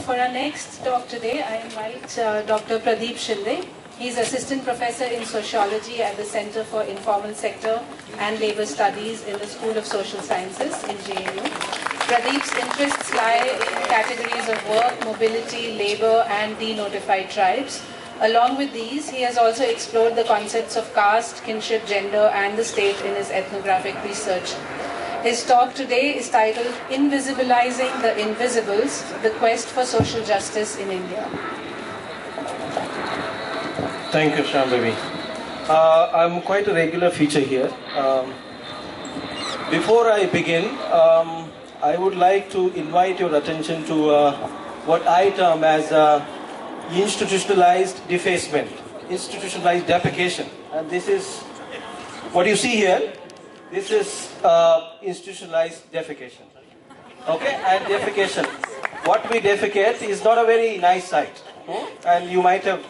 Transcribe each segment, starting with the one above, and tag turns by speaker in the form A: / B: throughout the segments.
A: For our next talk today, I invite Dr. Pradeep Shinde. He's Assistant Professor in Sociology at the Center for Informal Sector and Labor Studies in the School of Social Sciences in JNU. Pradeep's interests lie in categories of work, mobility, labor, and denotified tribes. Along with these, he has also explored the concepts of caste, kinship, gender, and the state in his ethnographic research. His talk today is titled Invisibilizing the Invisibles, the Quest for Social Justice in India.
B: Thank you, Shambhavi. I'm quite a regular feature here. Before I begin, I would like to invite your attention to what I term as institutionalized defacement, institutionalized defecation. And this is what you see here. This is institutionalized defecation. Okay, and defecation. What we defecate is not a very nice sight. And you might have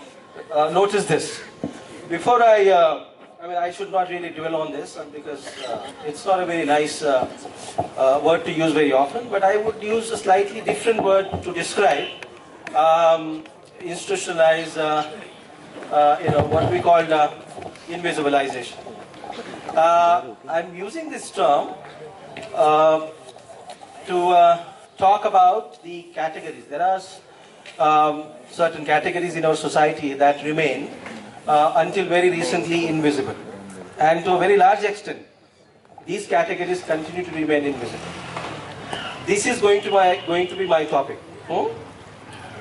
B: noticed this. Before I should not really dwell on this because it's not a very nice word to use very often, but I would use a slightly different word to describe institutionalized, what we call invisibilization. I'm using this term to talk about the categories. There are certain categories in our society that remain until very recently invisible. And to a very large extent, these categories continue to remain invisible. This is going to be my topic.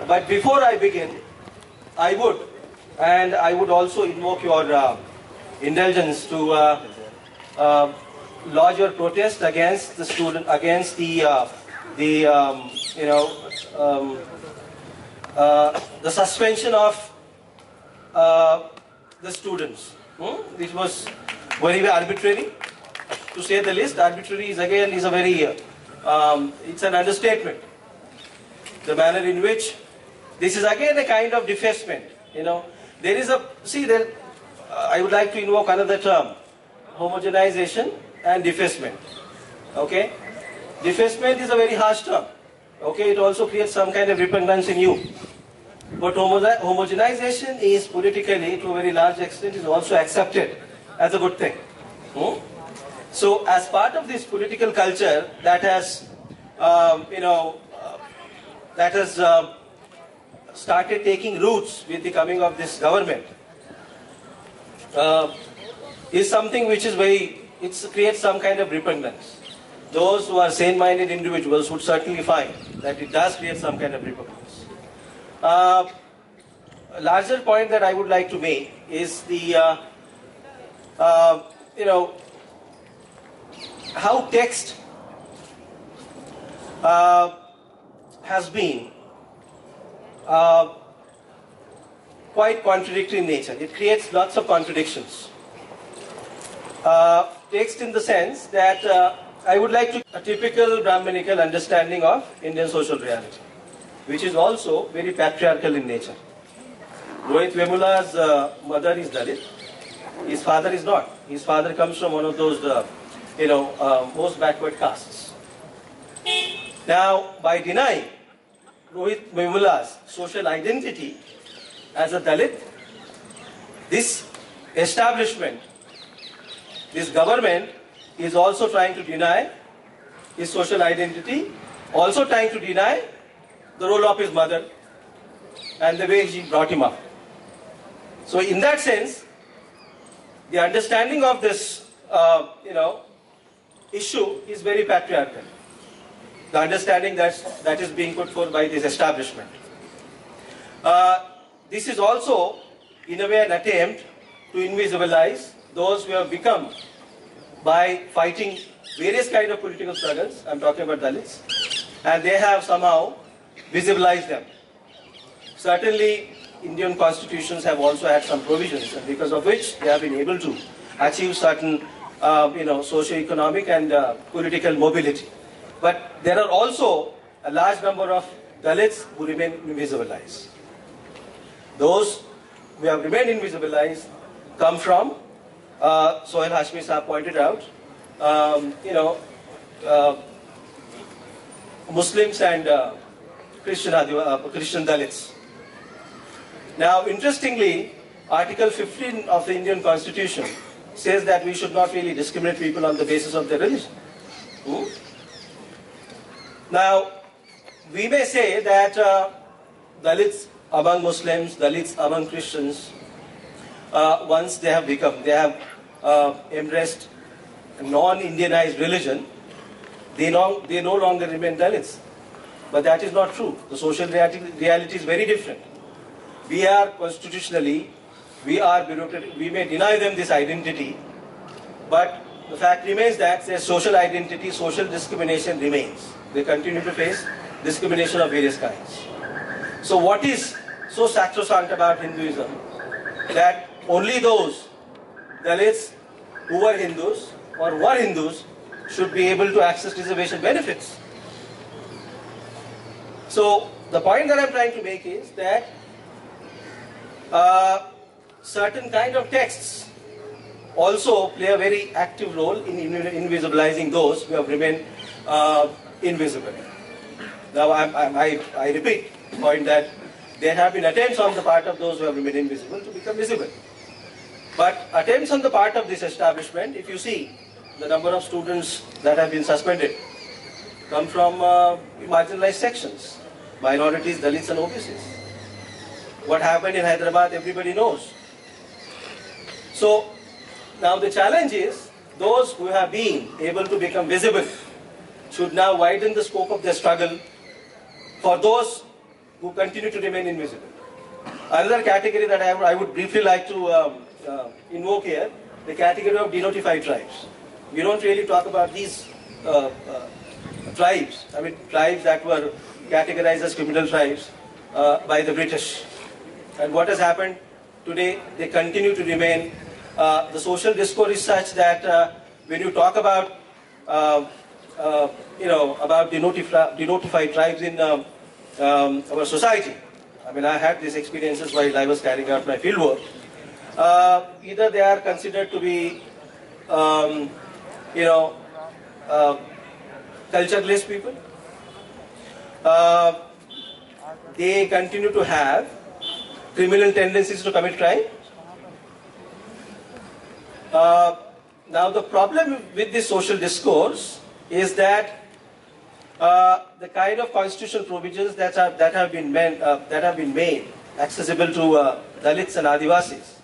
B: But before I begin, I would also invoke your indulgence to lodge your protest against the student, against the suspension of the students, which was very arbitrary, to say the least. Arbitrary is a very it's an understatement. The manner in which this is again a kind of defacement. There is I would like to invoke another term: homogenization and defacement. Okay, defacement is a very harsh term. Okay, it also creates some kind of repugnance in you. But homogenization is politically, to a very large extent, is also accepted as a good thing. So, as part of this political culture that has, started taking roots with the coming of this government, is something which is it creates some kind of repugnance. Those who are sane-minded individuals would certainly find that it does create some kind of repugnance. A larger point that I would like to make is the, how text has been quite contradictory in nature. It creates lots of contradictions. Text in the sense that I would like to a typical Brahmanical understanding of Indian social reality, which is also very patriarchal in nature. Rohit Vemula's mother is Dalit. His father is not. His father comes from one of those, most backward castes. Now, by denying Rohit Vemula's social identity as a Dalit, this establishment, this government is also trying to deny his social identity, also trying to deny the role of his mother and the way she brought him up. So in that sense, the understanding of this, issue is very patriarchal. The understanding that is being put forth by this establishment. This is also, in a way, an attempt to invisibilize those who have become, by fighting various kind of political struggles, I'm talking about Dalits, and they have somehow visibilized them. Certainly, Indian constitutions have also had some provisions, and because of which they have been able to achieve certain, socio-economic and political mobility. But there are also a large number of Dalits who remain invisibilized. Those who have remained invisibilized come from, Sohail Hashmi Saab pointed out, Muslims and Christian Dalits. Now, interestingly, Article 15 of the Indian Constitution says that we should not really discriminate people on the basis of their religion. Now, we may say that Dalits among Muslims, Dalits among Christians, once they have embraced a non-Indianized religion, they no longer remain Dalits. But that is not true. The social reality is very different. We are constitutionally, we are bureaucratic, we may deny them this identity, but the fact remains that their social identity, social discrimination remains. They continue to face discrimination of various kinds. So what is so sacrosanct about Hinduism that only those Dalits who were Hindus or were Hindus should be able to access reservation benefits? So the point that I'm trying to make is that certain kind of texts also play a very active role in invisibilizing those who have remained invisible. Now I repeat the point that there have been attempts on the part of those who have remained invisible to become visible. But attempts on the part of this establishment, if you see the number of students that have been suspended, come from marginalized sections, minorities, Dalits and OBCs. What happened in Hyderabad, everybody knows. So now the challenge is, those who have been able to become visible should now widen the scope of their struggle for those who continue to remain invisible. Another category that I would briefly like to invoke here, the category of denotified tribes. We don't really talk about these tribes, tribes that were categorized as criminal tribes by the British. And what has happened today, they continue to remain. The social discourse is such that when you talk about denotified tribes in our society, I had these experiences while I was carrying out my field work. Either they are considered to be, cultureless people. They continue to have criminal tendencies to commit crime. Now the problem with this social discourse is that the kind of constitutional provisions that have been made accessible to Dalits and Adivasis.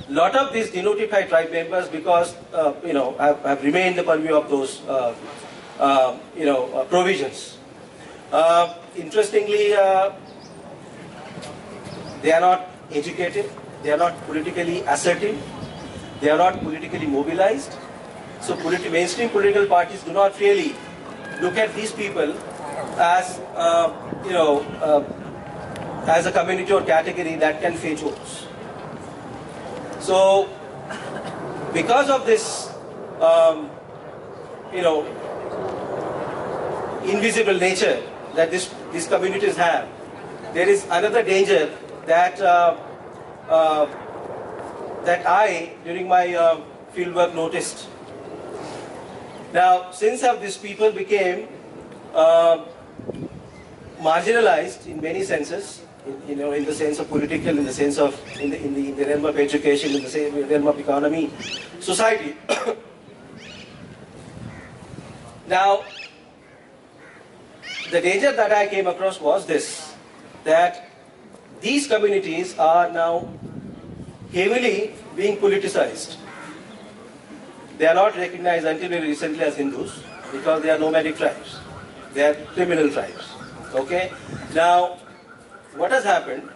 B: A lot of these denotified tribe members, because have remained the purview of those provisions. Interestingly, they are not educated, they are not politically assertive, they are not politically mobilized. So mainstream political parties do not really look at these people as as a community or category that can fetch votes. So because of this invisible nature that these communities have, there is another danger that that I, during my fieldwork, noticed. Now, since these people became marginalized in many senses, in the sense of political, in the sense of in the realm of education, in the realm of economy, society. Now, the danger that I came across was this, that these communities are now heavily being politicized. They are not recognized until very recently as Hindus because they are nomadic tribes. They are criminal tribes. Okay? Now, what has happened?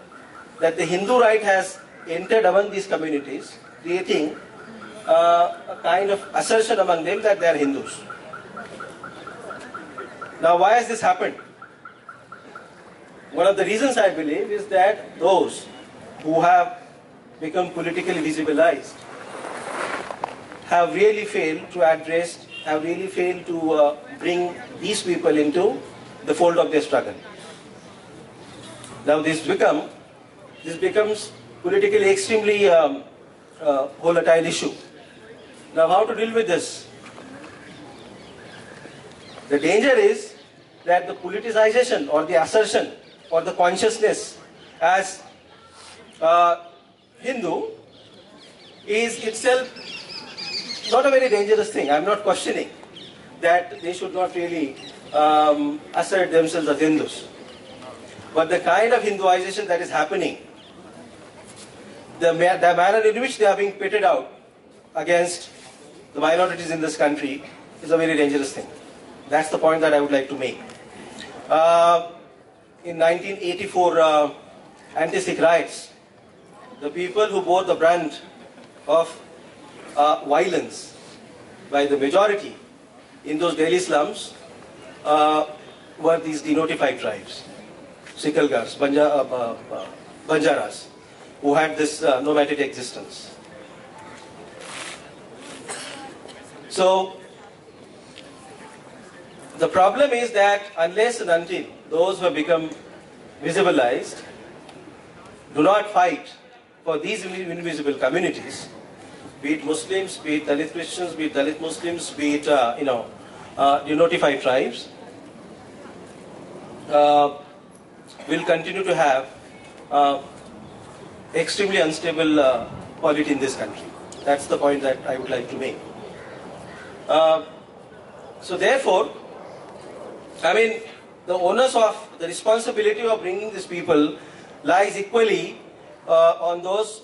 B: That the Hindu right has entered among these communities, creating a kind of assertion among them that they are Hindus. Now, why has this happened? One of the reasons I believe is that those who have become politically visibilized have really failed to address, have really failed to bring these people into the fold of their struggle. Now this becomes politically extremely volatile issue. Now how to deal with this? The danger is that the politicization or the assertion or the consciousness as Hindu is itself not a very dangerous thing. I'm not questioning that they should not really assert themselves as Hindus. But the kind of Hinduization that is happening, the manner in which they are being pitted out against the minorities in this country is a very dangerous thing. That's the point that I would like to make. In 1984 anti-Sikh riots, the people who bore the brunt of violence by the majority in those Delhi slums were these denotified tribes, Sikhalgars, Banjaras, who had this nomadic existence. So, the problem is that unless and until those who have become visibilized do not fight for these invisible communities, be it Muslims, be it Dalit Christians, be it Dalit Muslims, be it denotified tribes, will continue to have extremely unstable polity in this country. That's the point that I would like to make. So therefore, I mean, the onus of the responsibility of bringing these people lies equally on those,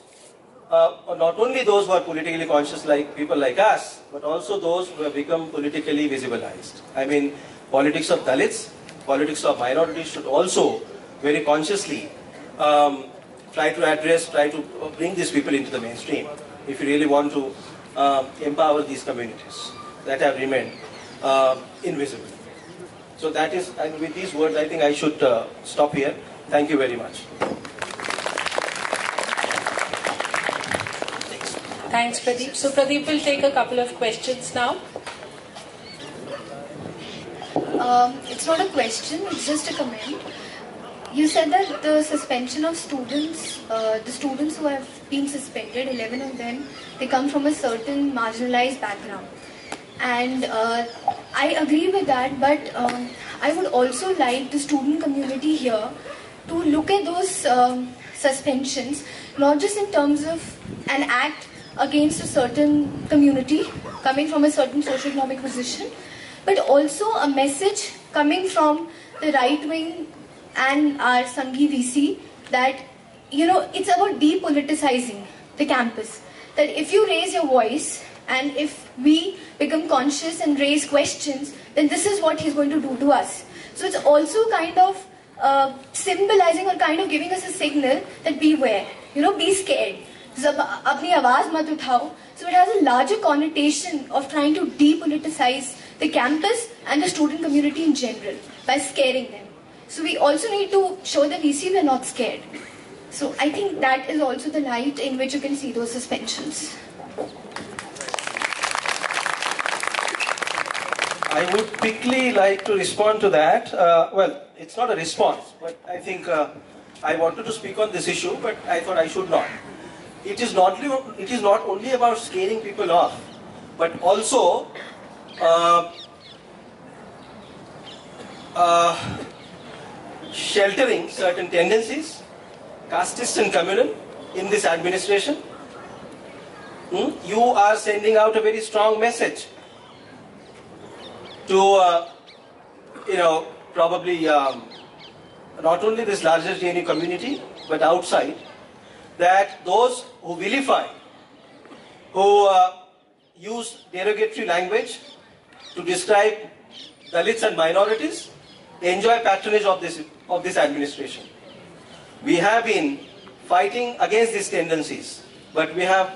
B: not only those who are politically conscious like people like us, but also those who have become politically visibilized. I mean, politics of Dalits, politics of minorities should also very consciously try to bring these people into the mainstream if you really want to empower these communities that have remained invisible. So that is, and with these words, I think I should stop here. Thank you very much.
A: Thanks, Pradeep. So Pradeep will take a couple of questions now.
C: It's not a question, it's just a comment. You said that the suspension of students, the students who have been suspended, 11 of them, they come from a certain marginalized background. And I agree with that, but I would also like the student community here to look at those suspensions, not just in terms of an act against a certain community coming from a certain socio-economic position, but also a message coming from the right wing and our Sanghi VC that, you know, it's about depoliticizing the campus. That if you raise your voice and if we become conscious and raise questions, then this is what he's going to do to us. So it's also kind of symbolizing or kind of giving us a signal that beware, you know, be scared. Apni awaaz mat uthao. So it has a larger connotation of trying to depoliticize the campus and the student community in general by scaring them. So we also need to show the VC we're not scared. So I think that is also the light in which you can see those suspensions.
B: I would quickly like to respond to that. Well, it's not a response, but I think I wanted to speak on this issue, but I thought I should not. It is not only about scaring people off, but also sheltering certain tendencies, casteist and communal, in this administration. You are sending out a very strong message to, probably not only this larger JNU community, but outside, that those who vilify, who use derogatory language to describe Dalits and minorities, enjoy patronage of this administration. We have been fighting against these tendencies, but we have,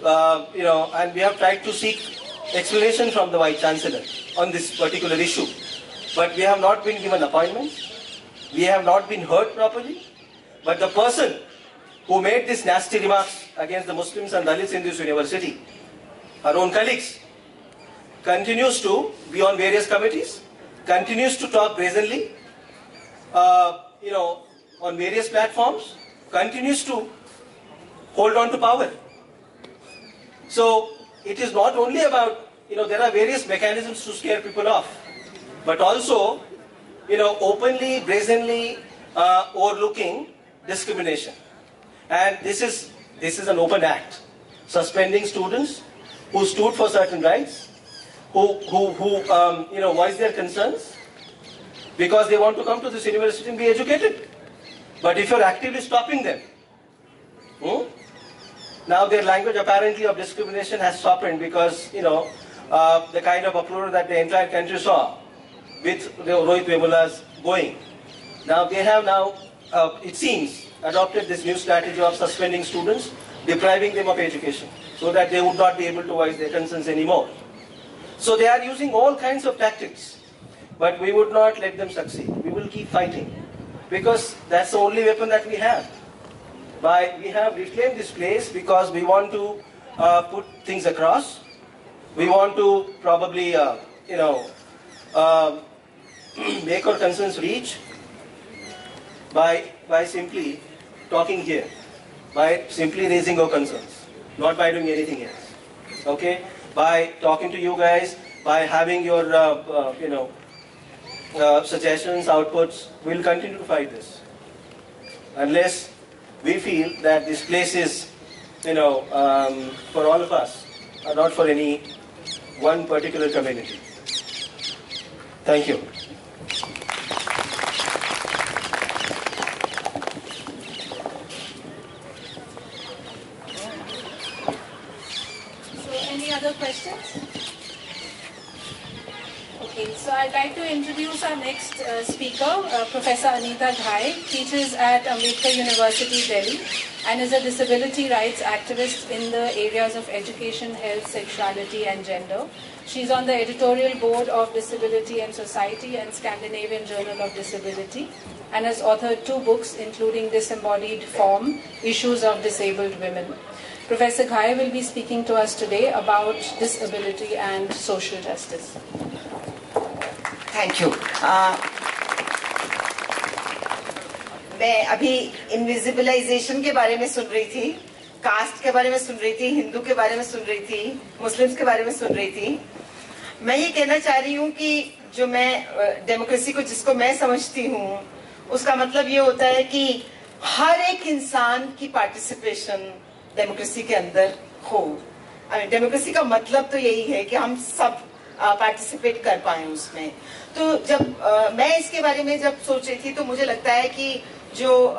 B: and we have tried to seek explanation from the Vice Chancellor on this particular issue. But we have not been given appointments, we have not been heard properly, but the person who made these nasty remarks against the Muslims and Dalits in this university, our own colleagues, continues to be on various committees, continues to talk brazenly, on various platforms, continues to hold on to power. So it is not only about, there are various mechanisms to scare people off, but also openly, brazenly overlooking discrimination. And this is an open act. Suspending students who stood for certain rights, who voiced their concerns because they want to come to this university and be educated. But if you're actively stopping them, now their language apparently of discrimination has softened because, the kind of uproar that the entire country saw with Rohit Vemula's going. Now they have it seems, adopted this new strategy of suspending students, depriving them of education, so that they would not be able to voice their concerns anymore. So they are using all kinds of tactics, but we would not let them succeed. We will keep fighting, because that's the only weapon that we have. We have reclaimed this place because we want to put things across. We want to probably, make our concerns reach by simply talking here, by simply raising our concerns, not by doing anything else. Okay? By talking to you guys, by having your, suggestions, outputs, we'll continue to fight this. Unless we feel that this place is, for all of us, not for any one particular community. Thank you.
A: So, any other questions? Okay, so I'd like to introduce our next speaker, Professor Anita Ghai, teaches at Ambedkar University, Delhi, and is a disability rights activist in the areas of education, health, sexuality and gender. She's on the editorial board of Disability and Society and Scandinavian Journal of Disability, and has authored 2 books including Disembodied Form, Issues of Disabled Women. Professor Ghai will be speaking to us today about disability and social justice.
D: Thank you. मैं अभी इनविजिबलाइजेशन के बारे में सुन रही थी, cast के बारे में सुन रही थी, हिंदू के बारे में सुन रही थी, मुस्लिम्स के बारे में सुन रही थी। मैं ये कहना चाह रही हूँ कि जो मैं डेमोक्रेसी को जिसको मैं समझती हूँ, उसका मतलब ये होता है कि हर एक इंसान की पार्टिसिपेशन डेमोक्रेसी के अंदर हो। डेमोक्रेसी का मतलब तो यही है कि हम सब पार्टिसिपेट कर पाए उसमें। तो जब मैं इसके बारे में जब सोच रही थी तो मुझे लगता है कि जो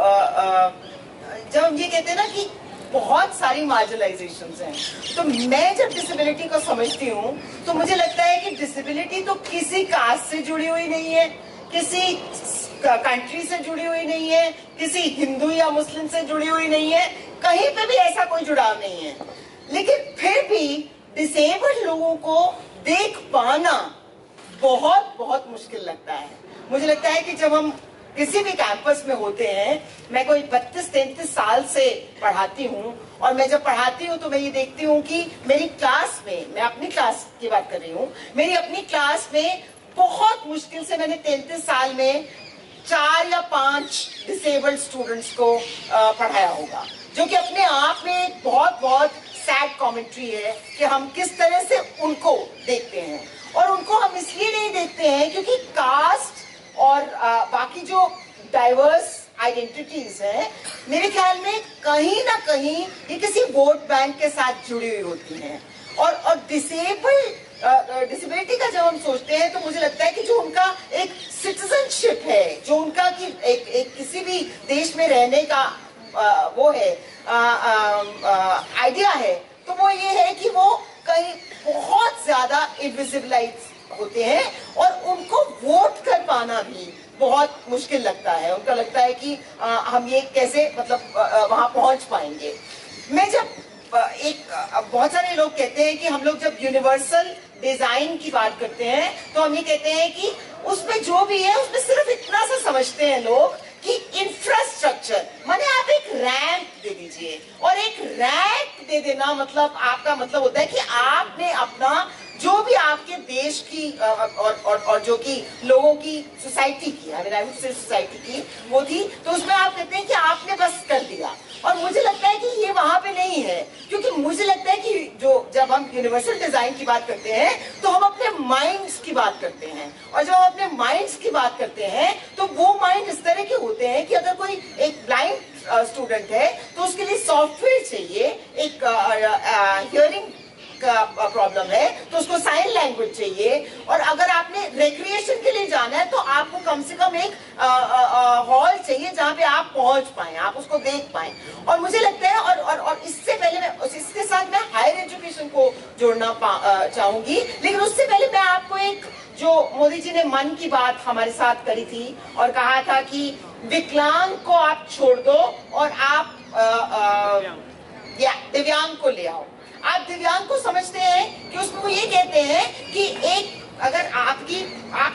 D: जब हम ये कहते हैं ना कि बहुत सारी मार्जिनलाइजेशंस हैं, तो मैं जब डिसेबिलिटी को समझती हूँ तो मुझे लगता है कि डिसेबिलिटी तो किसी कास्ट से जुड़ी हुई नहीं है, किसी कंट्री से जुड़ी हुई नहीं है, किसी हिंदू या मुस्लिम से जुड़ी हुई नहीं है, कहीं पे भी ऐसा कोई जुड़ाव नहीं है। लेकिन फिर भी डिसेबल्ड लोगों को देख पाना बहुत बहुत मुश्किल लगता है। मुझे लगता है कि जब हम किसी भी कैंपस में होते हैं, मैं कोई 32-33 साल से पढ़ाती हूँ, और मैं जब पढ़ाती हूँ तो मैं ये देखती हूँ कि मेरी क्लास में, मैं अपनी क्लास की बात कर रही हूँ, मेरी अपनी क्लास में बहुत मुश्किल से मैंने 33 साल में 4 या 5 डिसेबल्ड स्टूडेंट्स को पढ़ाया होगा, जो कि अपने आप में एक बहुत बहुत सैड कमेंट्री है कि हम किस तरह से उनको देखते हैं। और उनको हम इसलिए नहीं देखते हैं क्योंकि कास्ट और बाकी जो डाइवर्स आइडेंटिटीज हैं, मेरे ख्याल में कहीं ना कहीं ये किसी वोट बैंक के साथ जुड़ी हुई होती हैं। और डिसेबिलिटी का जब हम सोचते हैं तो मुझे लगता है कि जो उनका एक सिटीजनशिप है, जो उनका कि एक किसी भी देश में रहने का वो है आइडिया है, तो वो ये है कि वो कहीं बहुत ज्यादा इनविजिबलाइज होते हैं और उनको वोट कर पाना भी बहुत मुश्किल लगता है। उनका लगता है कि हम ये कैसे मतलब वहां पहुंच पाएंगे। मैं जब बहुत सारे लोग कहते हैं कि हम लोग जब यूनिवर्सल डिजाइन की बात करते हैं तो हम ये कहते हैं कि उसमें जो भी है उसमें सिर्फ इतना सा समझते हैं लोग कि इंफ्रास्ट्रक्चर, माने आप एक रैंप दे दीजिए, और एक रैंप दे देना मतलब आपका मतलब होता है कि आपने अपना जो भी आपके देश की और जो कि लोगों की सोसाइटी की, आई वुड से सोसाइटी की वो थी, तो उसमें आप कहते हैं कि आपने बस कर दिया। और मुझे लगता है कि ये वहां पे नहीं है, क्योंकि मुझे लगता है कि जो जब हम यूनिवर्सल डिजाइन की बात करते हैं तो हम अपने माइंड्स की बात करते हैं, और जब हम अपने माइंड्स की बात करते हैं तो वो माइंड इस तरह के होते हैं कि अगर कोई एक ब्लाइंड स्टूडेंट है तो उसके लिए सॉफ्टवेयर चाहिए, एक हियरिंग का प्रॉब्लम है तो उसको साइन लैंग्वेज चाहिए, और अगर आपने रिक्रिएशन के लिए जाना है तो आपको कम से कम एक हॉल चाहिए जहां पे आप पहुंच पाए, आप उसको देख पाए। और मुझे लगता है और इससे पहले मैं इसके साथ मैं हायर एजुकेशन को जोड़ना चाहूंगी, लेकिन उससे पहले मैं आपको एक जो मोदी जी ने मन की बात हमारे साथ करी थी और कहा था कि विकलांग को आप छोड़ दो और आप दिव्यांग को ले आओ। आप दिव्यांग को समझते हैं कि उसमें वो ये कहते हैं कि एक अगर आप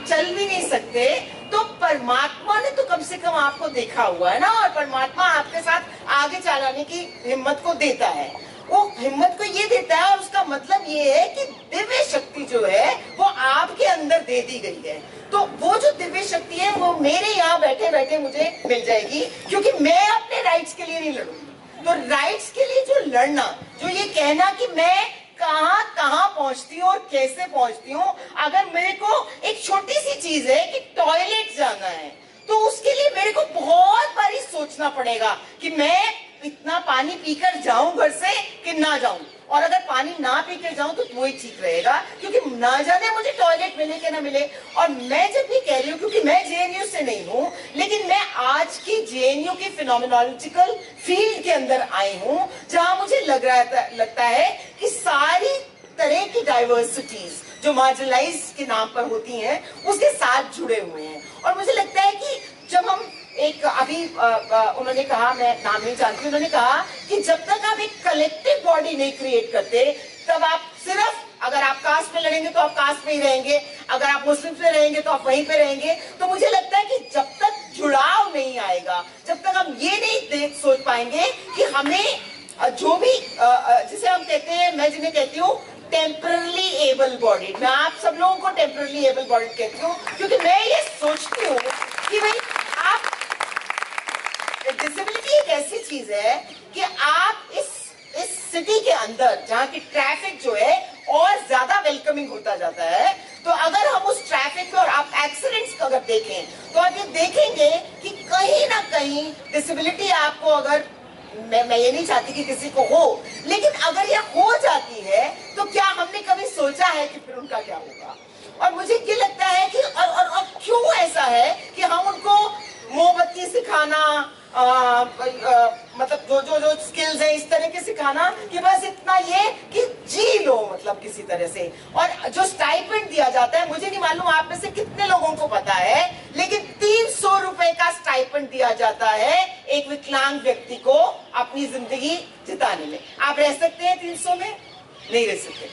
D: चल भी नहीं सकते तो परमात्मा ने तो कम से कम आपको देखा हुआ है ना, और परमात्मा आपके साथ आगे चलाने की हिम्मत को देता है, वो हिम्मत को ये देता है, और उसका मतलब ये है कि दिव्य शक्ति जो है वो आपके अंदर दे दी गई है। तो वो जो दिव्य शक्ति है वो मेरे यहाँ बैठे बैठे मुझे मिल जाएगी, क्योंकि मैं अपने राइट्स के लिए नहीं लड़ूंगी। तो राइट्स के लिए जो लड़ना, जो ये कहना कि मैं कहाँ पहुंचती हूँ और कैसे पहुंचती हूँ, अगर मेरे को एक छोटी सी चीज है कि टॉयलेट जाना है तो उसके लिए मेरे को बहुत बारी सोचना पड़ेगा कि मैं इतना पानी पीकर जाऊं घर से कि ना जाऊं, और अगर पानी ना पी के जाऊं तो वही ठीक रहेगा, क्योंकि ना जाने मुझे टॉयलेट मिले कि ना मिले। और मैं जब भी कह रही हूँ, क्योंकि मैं जेएनयू से नहीं हूँ, लेकिन मैं आज की जेएनयू की फिनोमिनोलॉजिकल फील्ड के अंदर आई हूँ, जहां मुझे लगता है कि सारी तरह की डाइवर्सिटीज जो मार्जिनलाइज के नाम पर होती हैं उसके साथ जुड़े हुए हैं। और मुझे लगता है कि जब हम एक अभी उन्होंने कहा, मैं नाम नहीं जानती, उन्होंने कहा कि जब तक आप एक कलेक्टिव बॉडी नहीं क्रिएट करते तब आप सिर्फ, अगर आप कास्ट में लड़ेंगे तो आप कास्ट में ही रहेंगे, अगर आप मुस्लिम में रहेंगे तो आप वहीं पे रहेंगे। तो मुझे लगता है कि जब तक जुड़ाव नहीं आएगा, जब तक हम ये नहीं सोच पाएंगे कि हमें जो भी जिसे हम कहते हैं, मैं जिन्हें कहती हूँ टेम्परली एबल बॉडीड, मैं आप सब लोगों को टेम्परली एबल बॉडीड कहती हूँ, क्योंकि मैं ये सोचती हूँ कि भाई आप, डिसेबिलिटी एक ऐसी चीज है कि आप इस सिटी के अंदर जहाँ की ट्रैफिक जो है और ज्यादा वेलकमिंग होता जाता है, तो अगर हम उस ट्रैफिक में, और आप एक्सीडेंट्स अगर देखें तो आप ये देखेंगे कि कहीं ना कहीं डिसेबिलिटी आपको, अगर मैं ये नहीं चाहती कि किसी को हो, लेकिन अगर ये हो जाती है तो क्या हमने कभी सोचा है कि फिर उनका क्या होगा? और मुझे ये लगता है कि और क्यों ऐसा है कि हम उनको मोमबत्ती सिखाना, मतलब जो स्किल्स है इस तरह के सिखाना कि बस इतना ये कि जी लो, मतलब किसी तरह से। और जो स्टाइपेंड दिया जाता है, मुझे नहीं मालूम आप में से कितने लोगों को पता है, लेकिन 300 रुपए का स्टाइपेंड दिया जाता है एक विकलांग व्यक्ति को अपनी जिंदगी जिताने में। आप रह सकते हैं 300 में? नहीं रह सकते।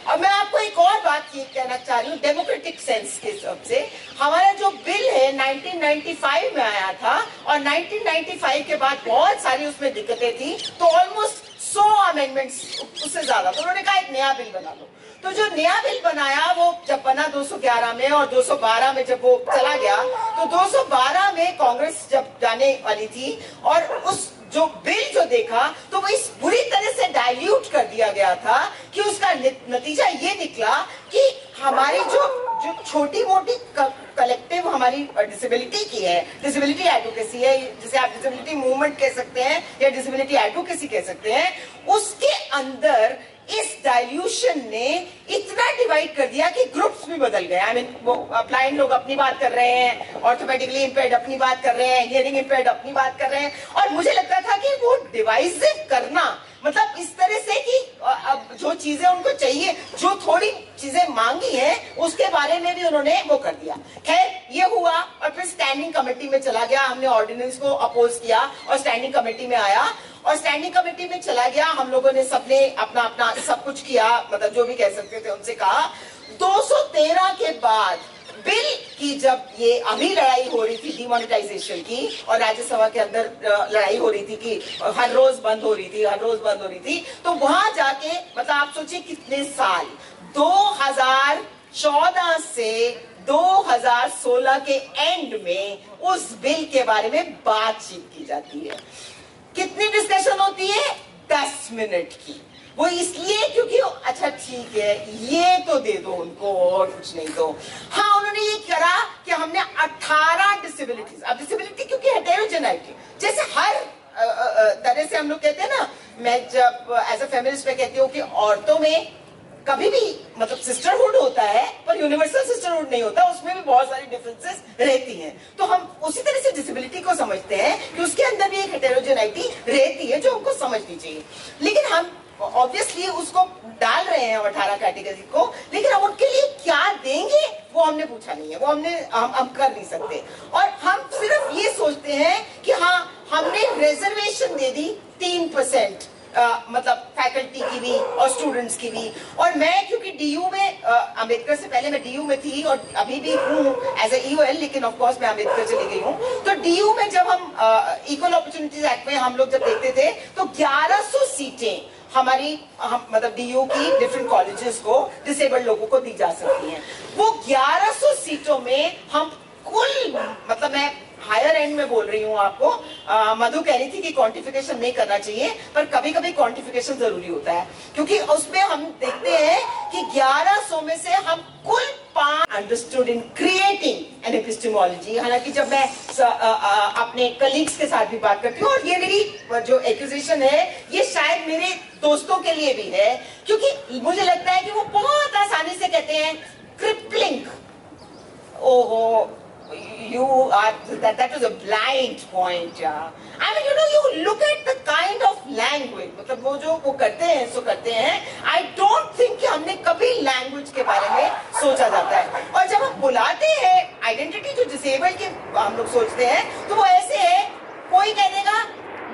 D: अब मैं आपको एक और बात ये कहना चाह रही हूँ, डेमोक्रेटिक सेंस के हिसाब से हमारा जो बिल है 1995 में आया था, और 1995 के बाद बहुत सारी उसमें दिक्कतें थी, तो ऑलमोस्ट 100 अमेंडमेंट्स, उससे ज्यादा। तो उन्होंने कहा एक नया बिल बना लो। तो जो नया बिल बनाया वो जब बना 211 में, और 212 में जब वो चला गया, तो 212 में कांग्रेस जब जाने वाली थी, और उस जो बिल जो देखा तो वो इस बुरी तरह से डाइल्यूट कर दिया गया था कि उसका नतीजा ये निकला कि हमारी जो छोटी मोटी कलेक्टिव हमारी डिसेबिलिटी की है, डिसेबिलिटी एडवोकेसी है, जिसे आप डिसेबिलिटी मूवमेंट कह सकते हैं या डिसेबिलिटी एडवोकेसी कह सकते हैं, उसके अंदर इस डाइल्यूशन ने इतना डिवाइड कर दिया कि ग्रुप्स भी बदल गए। आई मीन, वो ब्लाइंड लोग अपनी बात कर रहे हैं, ऑर्थोपेडिकली इंपेयर्ड अपनी बात कर रहे हैं, हियरिंग इंपेयर्ड अपनी बात कर रहे हैं, और मुझे लगता था कि वो डिवाइसिव करना, मतलब इस तरह से कि अब जो चीजें उनको चाहिए, जो थोड़ी चीजें मांगी हैं, उसके बारे में भी उन्होंने वो कर दिया। खैर ये हुआ, और फिर स्टैंडिंग कमेटी में चला गया, हमने ऑर्डिनेंस को अपोज किया और स्टैंडिंग कमेटी में आया, और स्टैंडिंग कमेटी में चला गया। हम लोगों ने सबने अपना अपना सब कुछ किया, मतलब जो भी कह सकते थे उनसे कहा। 213 के बाद बिल की जब ये अभी लड़ाई हो रही थी डिमोनेटाइजेशन की, और राज्यसभा के अंदर लड़ाई हो रही थी कि हर रोज बंद हो रही थी, हर रोज बंद हो रही थी, तो वहां जाके, मतलब आप सोचिए कितने साल, 2014 से 2016 के एंड में उस बिल के बारे में बातचीत की जाती है। कितनी डिस्कशन होती है? 10 मिनट की। वो इसलिए क्योंकि अच्छा ठीक है ये तो दे दो उनको और कुछ नहीं तो। हाँ, उन्होंने ये करा कि हमने 18 डिसेबिलिटीज, अब डिसेबिलिटी क्योंकि हेटेरोजेनाइटी, जैसे हर तरह से हम लोग कहते हैं ना, मैं जब एज अ फेमिनिस्ट में कहती हूँ कि औरतों में कभी भी मतलब सिस्टरहुड होता है पर यूनिवर्सल सिस्टरहुड नहीं होता, उसमें भी बहुत सारी डिफरेंसेस रहती हैं। तो हम उसी तरह से डिसेबिलिटी को समझते हैं कि उसके अंदर भी एक हेटेरोजेनाइटी रहती है जो हमको समझनी चाहिए। लेकिन हम ऑब्वियसली उसको डाल रहे हैं 18 कैटेगरी को, लेकिन हम उनके लिए क्या देंगे वो हमने पूछा नहीं है, वो हम कर नहीं सकते। और हम सिर्फ ये सोचते हैं कि हाँ हमने रिजर्वेशन दे दी 3%, मतलब फैकल्टी की भी और स्टूडेंट्स की भी। और मैं क्योंकि डीयू में अम्बेडकर से पहले मैं डीयू में थी और अभी भी हूँ एज ए ईओएल, लेकिन ऑफ कोर्स मैं अम्बेडकर चली गई हूँ। तो डीयू में जब हम इक्वल अपॉर्चुनिटीज एक्ट में हम लोग जब देखते थे तो 1100 सीटें हमारी मतलब डीयू की डिफरेंट कॉलेजेस को डिसेबल्ड लोगों को दी जा सकती हैं। वो 1100 सीटों में हम कुल, मतलब मैं हायर एंड में बोल रही हूँ आपको, मधु कह रही थी कि क्वांटिफिकेशन नहीं करना चाहिए, पर कभी कभी क्वांटिफिकेशन जरूरी होता है, क्योंकि उसमें हम देखते हैं कि 1100 में से हम कुल 5 understood in creating an epistemology. हालांकि जब मैं अपने कलीग्स के साथ भी बात करती हूँ, और ये मेरी जो एक्यूजेशन है ये शायद मेरे दोस्तों के लिए भी है, क्योंकि मुझे लगता है कि वो बहुत आसानी से कहते हैं क्रिप्लिंग, ओहो you are that was a blind point. I mean, you know, you look at the kind of language, मतलब वो जो वो करते हैं सो करते हैं। I don't think कि हमने कभी लैंग्वेज के बारे में सोचा जाता है। और जब हम बुलाते हैं आइडेंटिटी जो डिसेबल्ड की हम लोग सोचते हैं, तो वो ऐसे है, कोई कह देगा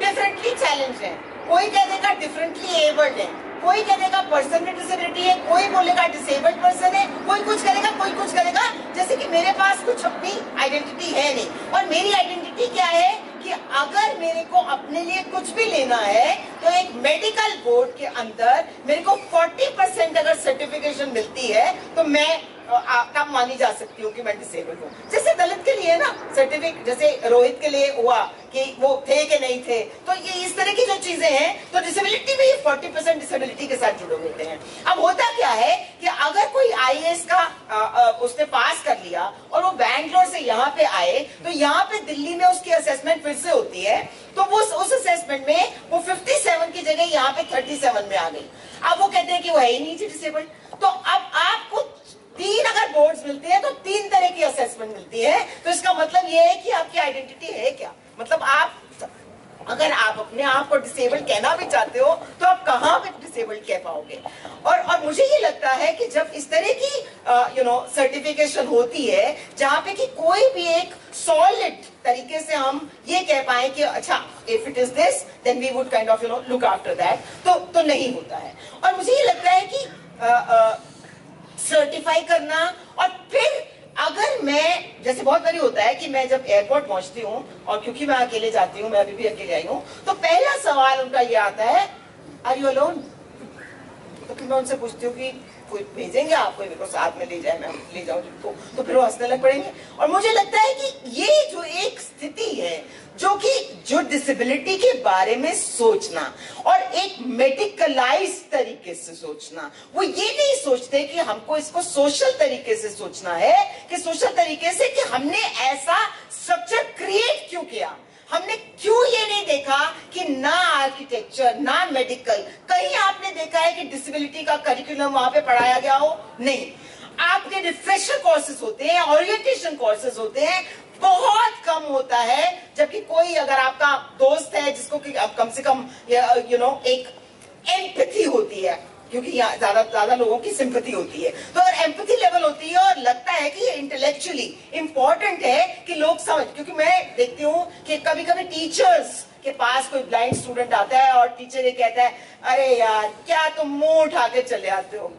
D: डिफरेंटली चैलेंज है, कोई कह देगा डिफरेंटली एबल्ड है, कोई कहेगा पर्सन में डिसेबिलिटी है, कोई बोलेगा डिसेबल्ड पर्सन है, कोई कुछ करेगा कोई कुछ करेगा। जैसे कि मेरे पास कुछ अपनी आइडेंटिटी है नहीं, और मेरी आइडेंटिटी क्या है कि अगर मेरे को अपने लिए कुछ भी लेना है तो एक मेडिकल बोर्ड के अंदर मेरे को 40% अगर सर्टिफिकेशन मिलती है तो मैं कब मानी जा सकती हूँ कि मैं डिसेबल्ड हूँ। जैसे दलित के लिए ना सर्टिफिकेट, जैसे रोहित के लिए हुआ कि वो थे कि नहीं थे, तो ये इस तरह की जो चीजें हैं, तो डिसेबिलिटी में 40% डिसेबिलिटी के साथ जुड़े होते हैं। अब होता क्या है कि अगर कोई आईएएस का उसने पास कर लिया और वो बैंगलोर से यहाँ पे आए, तो यहाँ पे दिल्ली में उसकी असेसमेंट फिर से होती है, तो वो उस असेसमेंट में वो 57 की जगह यहाँ पे 37 में आ गई। अब वो कहते हैं कि वो है ही नहीं डिसेबल्ड। तो अब आपको 3 अगर बोर्ड्स मिलते हैं तो 3 तरह की असेसमेंट मिलती है। तो इसका मतलब ये है कि आपकी आइडेंटिटी है क्या, मतलब आप अगर आप अपने आप को डिसेबल्ड कहना भी चाहते हो तो आप कहाँ पे डिसेबल्ड कह पाओगे। और मुझे ये लगता है कि जब इस तरह की सर्टिफिकेशन होती है जहाँ पे कि कोई भी एक सॉलिड तरीके से हम ये कह पाए कि अच्छा if it is this then we would kind of look after that, तो नहीं होता है। और मुझे ये लगता है कि सर्टिफाई करना, और फिर अगर मैं, जैसे बहुत बारी होता है कि मैं जब एयरपोर्ट पहुंचती हूँ और क्योंकि मैं अकेले जाती हूँ, मैं अभी भी अकेले आई हूँ, तो पहला सवाल उनका ये आता है आर यू अलोन। तो फिर मैं उनसे पूछती हूँ कि कोई भेजेंगे आपको मेरे को साथ में ले जाए, मैं ले जाऊँ जिनको, तो फिर वो हंसने लग पड़ेंगे। और मुझे लगता है कि ये जो एक स्थिति है जो डिसेबिलिटी के बारे में सोचना और एक मेडिकलाइज तरीके से सोचना, वो ये नहीं सोचते कि हमको इसको सोशल तरीके से सोचना है, कि सोशल तरीके से कि हमने ऐसा स्ट्रक्चर क्रिएट क्यों किया, हमने क्यों ये नहीं देखा कि ना आर्किटेक्चर ना मेडिकल, कहीं आपने देखा है कि डिसेबिलिटी का करिकुलम वहां पे पढ़ाया गया हो, नहीं। आपके रिफ्रेशर कोर्सेज होते हैं, ओरिएंटेशन कोर्सेज होते हैं, बहुत कम होता है। जबकि कोई अगर आपका दोस्त है जिसको कि कम से कम एक एम्पैथी होती है, क्योंकि यहाँ ज्यादा लोगों की सिंपैथी होती है, तो अगर एम्पैथी लेवल होती है और लगता है कि ये इंटेलेक्चुअली इंपॉर्टेंट है कि लोग समझ, क्योंकि मैं देखती हूँ कि कभी कभी टीचर्स के पास कोई ब्लाइंड स्टूडेंट आता है और टीचर ये कहता है अरे यार क्या तुम मुंह उठा के चले आते हो,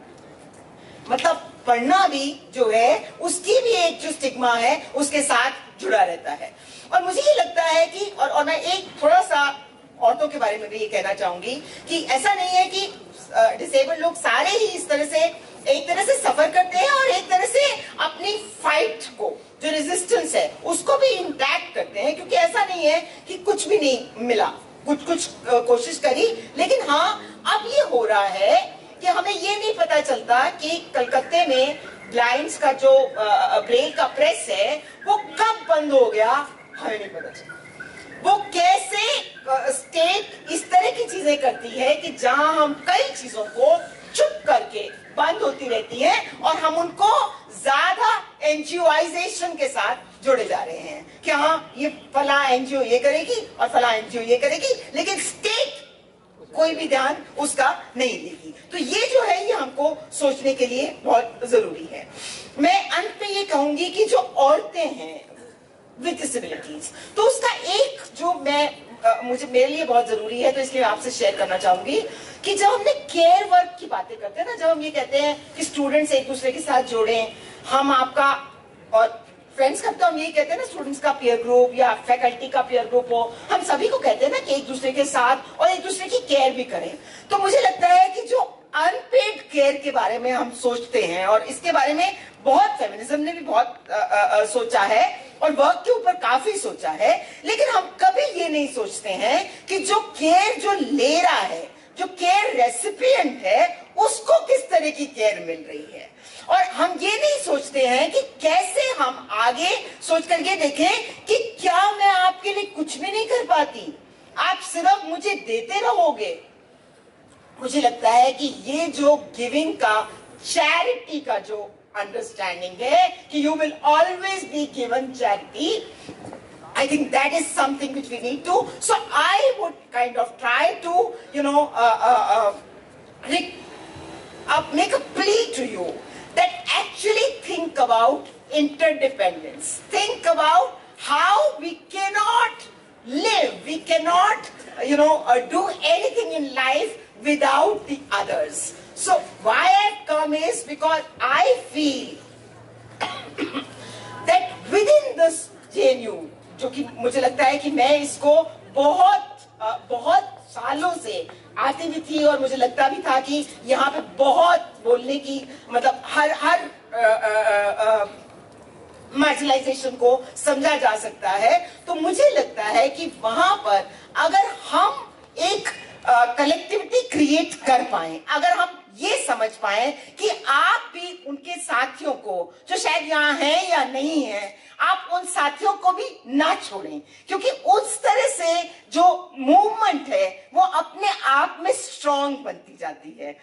D: मतलब पढ़ना भी जो है उसकी भी एक जो स्टिग्मा है उसके साथ जुड़ा रहता है। और मुझे ये लगता है कि और मैं एक थोड़ा सा औरतों के बारे में भी ये कहना चाहूंगी कि ऐसा नहीं है कि डिसेबल्ड लोग सारे ही इस तरह से एक तरह से सफर करते हैं और एक तरह से अपनी फाइट को, जो रेजिस्टेंस है उसको भी इंटैक्ट करते हैं, क्योंकि ऐसा नहीं है कि कुछ भी नहीं मिला। कुछ कुछ कोशिश करी, लेकिन हाँ अब ये हो रहा है कि हमें ये नहीं पता चलता कि कलकत्ते में ब्लाइंड्स का जो ब्रेल का प्रेस है वो कब बंद हो गया, हमें नहीं पता चलता। वो कैसे स्टेट इस तरह की चीजें करती है कि जहां हम कई चीजों को चुप करके बंद होती रहती है और हम उनको ज्यादा एनजीओआइजेशन के साथ जुड़े जा रहे हैं कि हाँ ये फला एनजीओ ये करेगी और फला एनजीओ ये करेगी, लेकिन स्टेट कोई भी ध्यान उसका नहीं देगी। तो ये जो है ये हमको सोचने के लिए बहुत जरूरी है। मैं अंत में ये कहूंगी कि जो औरतें हैं विद डिसेबिलिटीज, तो उसका एक जो मुझे मेरे लिए बहुत जरूरी है, तो इसलिए आपसे शेयर करना चाहूंगी कि जब हमने केयर वर्क की बातें करते हैं ना, जब हम ये कहते हैं कि स्टूडेंट्स एक दूसरे के साथ जोड़ें, हम आपका और फ्रेंड्स का, तो हम यही कहते हैं ना स्टूडेंट्स का पीयर ग्रुप या फैकल्टी का पीयर ग्रुप हो, हम सभी को कहते हैं ना कि एक दूसरे के साथ और एक दूसरे की केयर भी करें। तो मुझे लगता है कि जो अनपेड केयर के बारे में हम सोचते हैं, और इसके बारे में बहुत फेमिनिज्म ने भी बहुत सोचा है और वर्क के ऊपर काफी सोचा है, लेकिन हम कभी ये नहीं सोचते हैं कि जो केयर जो ले रहा है, जो केयर रेसिपिएंट है, उसको किस तरह की केयर मिल रही है। और हम ये नहीं सोचते हैं कि कैसे हम आगे सोच करके देखें कि क्या मैं आपके लिए कुछ भी नहीं कर पाती, आप सिर्फ मुझे देते रहोगे। मुझे लगता है कि ये जो गिविंग का, चैरिटी का जो अंडरस्टैंडिंग है कि you will always be given charity, I think that is something which we need to. So I would kind of try to, make a plea to you that actually think about interdependence. Think about how we cannot live, we cannot, do anything in life without the others. So why I've come is because I feel that within this JNU, जो कि मुझे लगता है कि मैं इसको बहुत सालों से आती भी थी और मुझे लगता भी था कि यहाँ पे बहुत बोलने की, मतलब हर मार्जिनलाइजेशन को समझा जा सकता है। तो मुझे लगता है कि वहां पर अगर हम एक कलेक्टिविटी क्रिएट कर पाए, अगर हम ये समझ पाए कि आप भी उनके साथियों को जो शायद यहाँ हैं या नहीं है, आप उन साथियों को भी ना छोड़ें, क्योंकि उस तरह से जो मूवमेंट है वो अपने आप में स्ट्रांग बनती जाती है।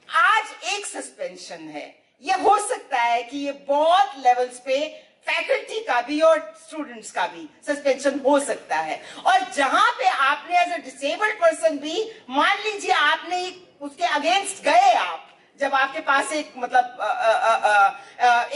D: आज एक सस्पेंशन है, ये हो सकता है कि ये बहुत लेवल्स पे फैकल्टी का भी और स्टूडेंट्स का भी सस्पेंशन हो सकता है, और जहां पे आपने एज अ डिसेबल्ड पर्सन भी, मान लीजिए आपने उसके अगेंस्ट गए, आप जब आपके पास एक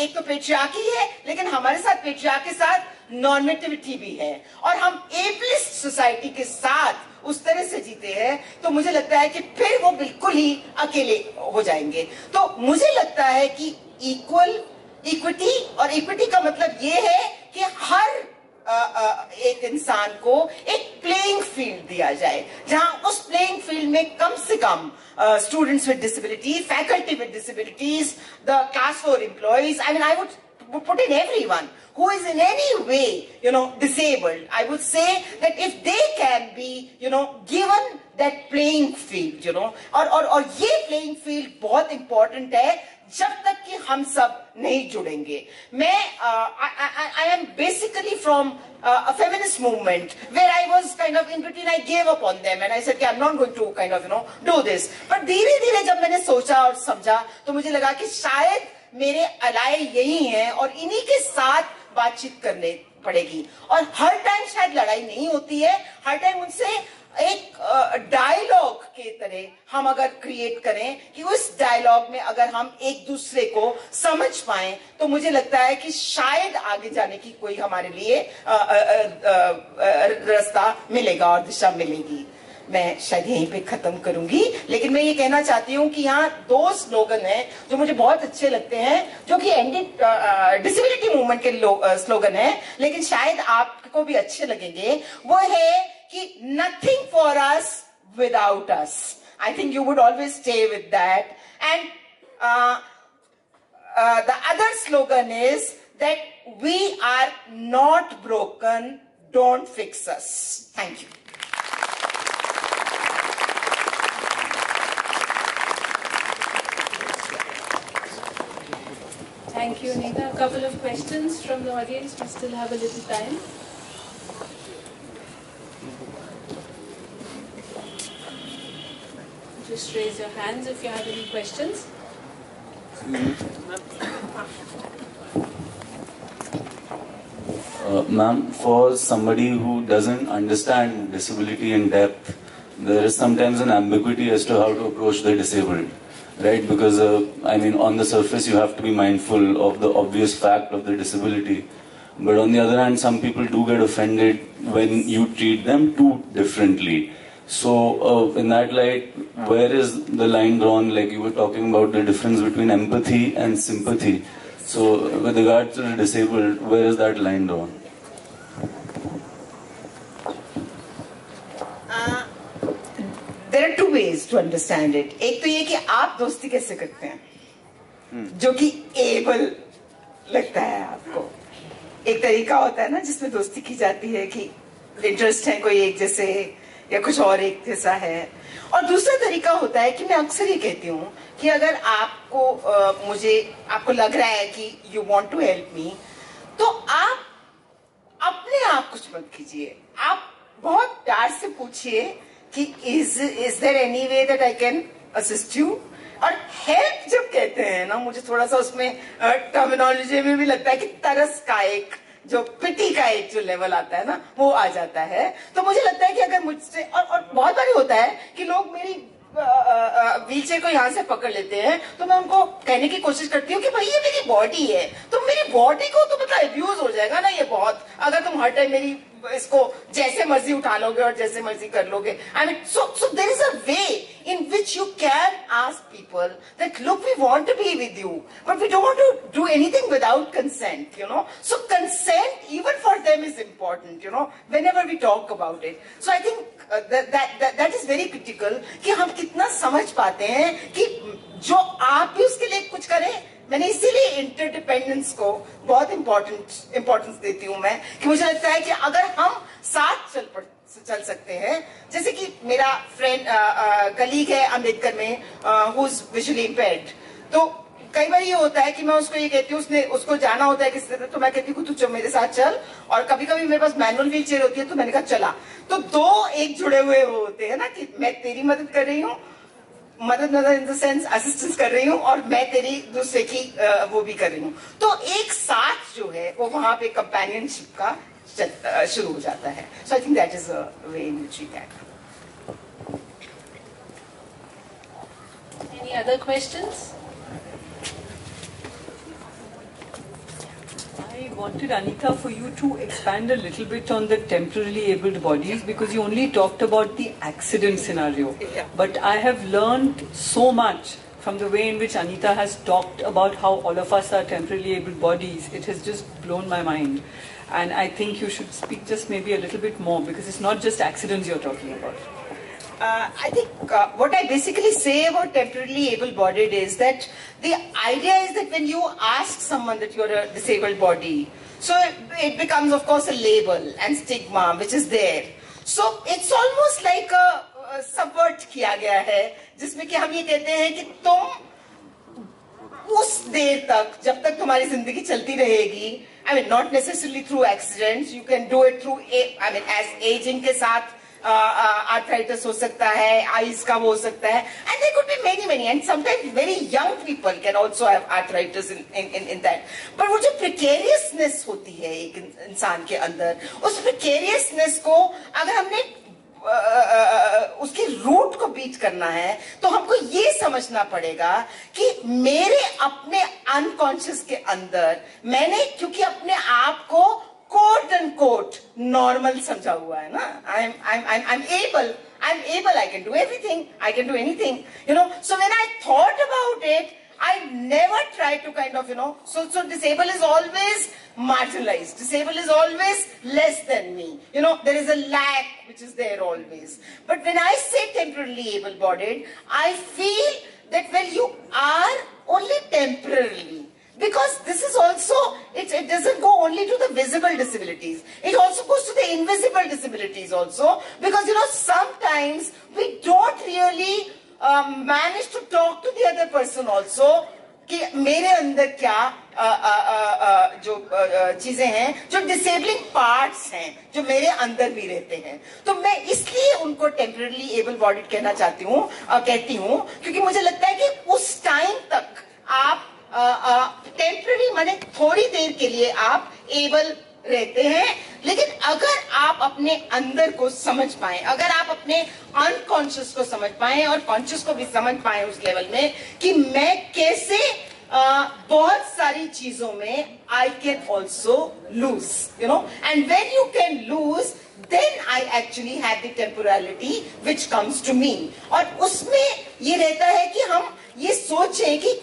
D: एक तो पेट्रियार्की है, लेकिन हमारे साथ पेट्रियार्की के साथ नॉर्मेटिविटी भी है, और हम एबलिस्ट सोसाइटी के साथ उस तरह से जीते हैं, तो मुझे लगता है कि फिर वो बिल्कुल ही अकेले हो जाएंगे। तो मुझे लगता है कि इक्विटी, और इक्विटी का मतलब ये है कि हर एक इंसान को एक प्लेइंग फील्ड दिया जाए, जहां उस प्लेइंग फील्ड में कम से कम students with disability, faculty with disabilities, the class 4 employees, I would put in everyone who is in any way, disabled. I would say that if they can be, given that playing field, और ये playing field बहुत important है जब तक कि हम सब नहीं जुड़ेंगे। मैं I am basically from a feminist movement where I was kind of in between. I gave up on them and I said, I'm not going to kind of do this. But धीरे धीरे जब मैंने सोचा और समझा तो मुझे लगा कि शायद मेरे अलाय यही हैं और इन्हीं के साथ बातचीत करने पड़ेगी। और हर टाइम शायद लड़ाई नहीं होती है, हर टाइम उनसे एक डायलॉग के तरह हम अगर क्रिएट करें कि उस डायलॉग में अगर हम एक दूसरे को समझ पाएं, तो मुझे लगता है कि शायद आगे जाने की कोई हमारे लिए रास्ता मिलेगा और दिशा मिलेगी। मैं शायद यहीं पे खत्म करूंगी, लेकिन मैं ये कहना चाहती हूँ कि यहाँ 2 स्लोगन हैं जो मुझे बहुत अच्छे लगते हैं, जो कि डिसेबिलिटी मूवमेंट के स्लोगन हैं, लेकिन शायद आपको भी अच्छे लगेंगे। वो है कि nothing for us without us. I think you would always stay with that. And the other slogan is that we are not broken, don't fix us. Thank you.
A: Thank you, Anita. A couple of questions from the audience. We still have a little time. Just raise your hands if you have any questions.
E: Ma'am, for somebody who doesn't understand disability in depth, there is sometimes an ambiguity as to how to approach the disabled, right? Because, I mean, on the surface you have to be mindful of the obvious fact of the disability. But on the other hand, some people do get offended when you treat them too differently. So, in that light, where is the line drawn? Like you were talking about the difference between empathy and sympathy. So, with regard to the disabled, where is that line drawn?
D: There are two ways to understand it. एक तो ये कि आप दोस्ती कैसे करते हैं, जो कि able लगता है आपको. एक तरीका होता है ना जिसमें दोस्ती की जाती है कि इंटरेस्ट है कोई एक जैसे या कुछ और एक जैसा है. और दूसरा तरीका होता है कि मैं अक्सर ये कहती हूँ कि अगर आपको लग रहा है कि you want to help me, तो आप अपने आप कुछ मत कीजिए. आप बहुत प्यार से पूछिए कि is there any way that I can assist you. और हेल्प जब कहते हैं ना, मुझे थोड़ा सा उसमें टर्मिनोलॉजी में भी लगता है कि तरस का एक जो पिटी का एक जो लेवल आता है ना, वो आ जाता है. तो मुझे लगता है कि अगर मुझसे और बहुत बार होता है कि लोग मेरी व्हीलचेयर को यहाँ से पकड़ लेते हैं, तो मैं उनको कहने की कोशिश करती हूँ कि भाई ये मेरी बॉडी है, तो मेरी बॉडी को तो मतलब अब्यूज हो जाएगा ना ये बहुत, अगर तुम हर टाइम मेरी इसको जैसे मर्जी उठा लोगे और जैसे मर्जी कर लोगे. I mean so there is a way in which you can ask people that look, we want to be with you, but we don't want to do anything without consent, you know. So consent even for them is important, you know, whenever we talk about it. So I think that is very critical कि हम कितना समझ पाते हैं कि जो आप भी उसके लिए कुछ करें. मैंने इसीलिए इंटरडिपेंडेंस को बहुत इम्पोर्टेंस देती हूँ मैं, कि मुझे लगता है कि अगर हम साथ चल सकते हैं, जैसे कि मेरा फ्रेंड कलीग है अम्बेडकर में, हु इज विजुअली इम्पेयर्ड. तो कई बार ये होता है कि मैं उसको ये कहती हूँ, उसको जाना होता है किसी तरह, तो मैं कहती हूँ तू मेरे साथ चल. और कभी कभी मेरे पास मैनुअल व्हील चेयर होती है, तो मैंने कहा चला. तो दो एक जुड़े हुए होते हैं ना, कि मैं तेरी मदद कर रही हूँ, मदद इन द सेंस असिस्टेंस कर रही हूँ, और मैं तेरी दूसरे की वो भी कर रही हूँ. तो एक साथ जो है वो वहां पे कंपेनियनशिप का शुरू हो जाता है. So I think that is a way in which we can.
A: Any other questions?
F: I wanted, Anita, for you to expand a little bit on the temporarily abled bodies, because you only talked about the accident scenario.
D: Yeah.
F: But I have learned so much from the way in which Anita has talked about how all of us are temporarily abled bodies. It has just blown my mind. And I think you should speak just maybe a little bit more, because it's not just accidents you're talking about.
D: I think what I basically say about temporarily able-bodied is that the idea is that when you ask someone that you're a disabled body, so it becomes of course a label and stigma which is there. So it's almost like a subvert किया गया है, जिसमें कि हम ये कहते हैं कि तुम उस देर तक, जब तक तुम्हारी जिंदगी चलती रहेगी, I mean not necessarily through accidents, you can do it through, I mean as aging के साथ आर्थराइटिस हो सकता है, आईज का वो हो सकता है, and there could be many and sometimes very young people can also have arthritis in that. पर वो जो प्रिकेरियसनेस होती है एक इंसान के अंदर, उस प्रिकेरियसनेस को अगर हमने उसकी रूट को बीट करना है, तो हमको ये समझना पड़ेगा कि मेरे अपने अनकॉन्शियस के अंदर मैंने, क्योंकि अपने आप को quote unquote normal समझा हुआ है ना, I'm able, I can do everything, I can do anything, you know. So when I thought about it, I never tried to kind of, you know, so disabled is always marginalized, disabled is always less than me, you know, there is a lack which is there always. But when I say temporarily able-bodied, I feel that, well, you are only temporarily. Because this is also, it doesn't go only to the visible disabilities. It also goes to the invisible disabilities also. Because, you know, sometimes we don't really manage to talk to the other person also. कि मेरे अंदर क्या जो चीजें हैं, जो disabling parts हैं, जो मेरे अंदर भी रहते हैं। तो मैं इसलिए उनको टेम्पररी एबल बॉडीड कहना चाहती हूँ, कहती हूँ, क्योंकि मुझे लगता है कि उस टाइम तक आप टेम्पररी माने थोड़ी देर के लिए आप एबल रहते हैं, लेकिन अगर आप अपने अंदर को समझ पाए, अगर आप अपने अनकॉन्शियस को समझ पाए और कॉन्शियस को भी समझ पाए उस लेवल में कि मैं कैसे बहुत सारी चीजों में I can also loose, you know, and when you can lose then I actually have the temporality which comes to me। और उसमें ये रहता है कि हम ये सोचें कि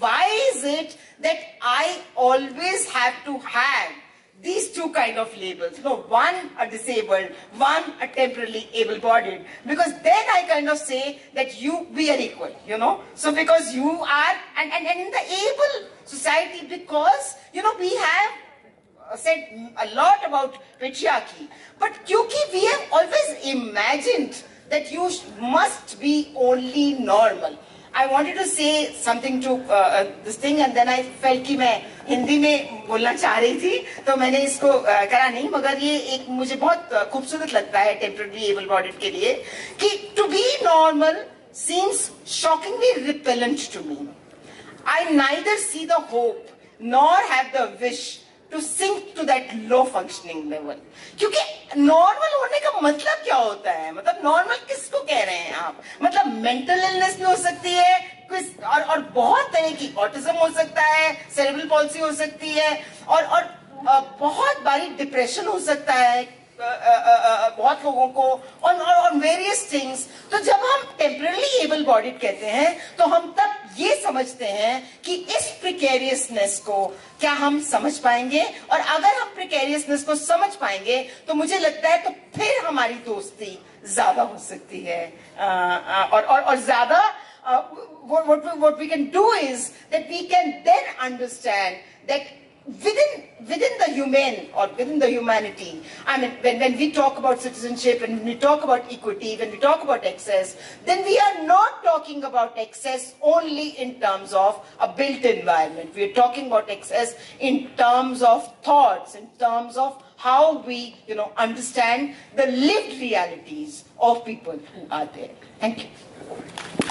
D: why is it that I always have to have these two kind of labels, you know, one a disabled, one a temporarily able-bodied, because then I kind of say that we are equal, you know. So because you are, and in the able society, because, you know, we have said a lot about patriarchy, but kyunki we have always imagined that you must be only normal। I wanted to say something to this thing, and then I felt कि मैं हिंदी में बोलना चाह रही थी, तो मैंने इसको करा नहीं, मगर ये एक मुझे बहुत खूबसूरत लगता है टेम्पररी एबल बॉडीड के लिए, कि to be normal seems shockingly repellent to me। I neither see the hope nor have the wish to sink to that low functioning level। क्योंकि नॉर्मल होने का मतलब क्या होता है, मतलब नॉर्मल किसको कह रहे हैं आप, मतलब मेंटल इलनेस भी हो सकती है और बहुत तरह की, ऑटिज्म हो सकता है, सेरेब्रल पॉल्सी हो सकती है, और बहुत बारी डिप्रेशन हो सकता है बहुत लोगों को, और वेरियस थिंग्स। तो जब हम टेम्पररी एबल बॉडीड कहते हैं तो हम तब ये समझते हैं कि इस प्रिकेरियसनेस को क्या हम समझ पाएंगे, और अगर हम प्रिकेरियसनेस को समझ पाएंगे तो मुझे लगता है तो फिर हमारी दोस्ती ज्यादा हो सकती है, और ज्यादा what we can do is that we can then understand that within the human or within the humanity, I mean, when we talk about citizenship, when we talk about equity, when we talk about access, then we are not talking about access only in terms of a built environment. We are talking about access in terms of thoughts, in terms of how we, you know, understand the lived realities of people who are there. Thank you.